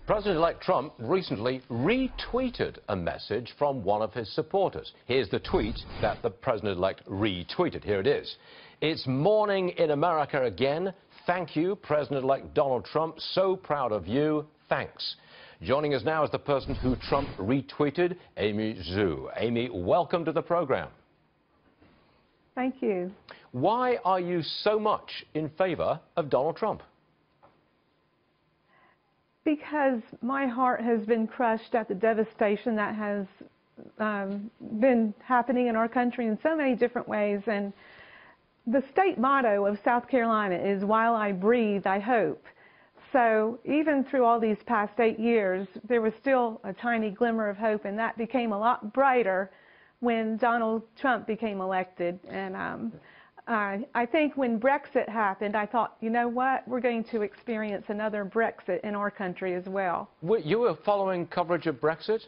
President-elect Trump recently retweeted a message from one of his supporters. Here's the tweet that the president-elect retweeted. Here it is. "It's morning in America again. Thank you, President-elect Donald Trump. So proud of you. Thanks." Joining us now is the person who Trump retweeted, Amy Zhu. Amy, welcome to the program. Thank you. Why are you so much in favor of Donald Trump? Because my heart has been crushed at the devastation that has been happening in our country in so many different ways. And the state motto of South Carolina is, "While I breathe, I hope." So even through all these past 8 years, there was still a tiny glimmer of hope, and that became a lot brighter when Donald Trump became elected. And I think when Brexit happened, I thought, you know what, we're going to experience another Brexit in our country as well. You were following coverage of Brexit?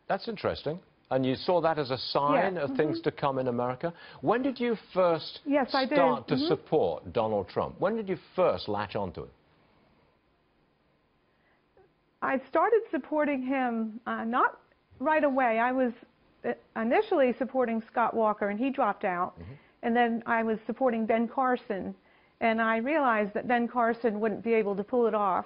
That's interesting. And you saw that as a sign of things to come in America. When did you first start to support Donald Trump? When did you first latch onto it? I started supporting him not right away. I was initially supporting Scott Walker, and he dropped out. And then I was supporting Ben Carson, and I realized that Ben Carson wouldn't be able to pull it off.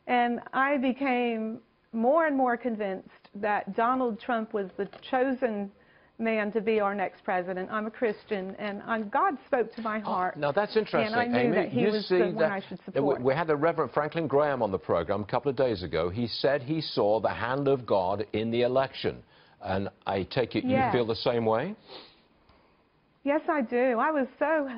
And I became more and more convinced that Donald Trump was the chosen man to be our next president. I'm a Christian, and God spoke to my heart. Now that's interesting, and I knew Amy. That he was the one I should support. We had the Reverend Franklin Graham on the program a couple of days ago. He said he saw the hand of God in the election. And I take it you feel the same way? Yes, I do. I was so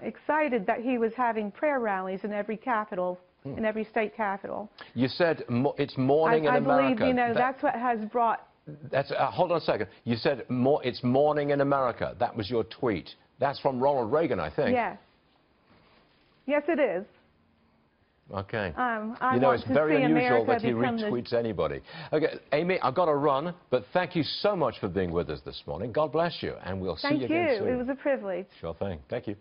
excited that he was having prayer rallies in every capital, in every state capital. You said it's morning in America. I believe, you know, that's what has brought... hold on a second. You said it's morning in America. That was your tweet. That's from Ronald Reagan, I think. Yes. Yes, it is. Okay. I you know, want it's very to see unusual America that he retweets anybody. Okay, Amy, I've got to run, but thank you so much for being with us this morning. God bless you, and we'll see you again soon. Thank you. It was a privilege. Sure thing. Thank you.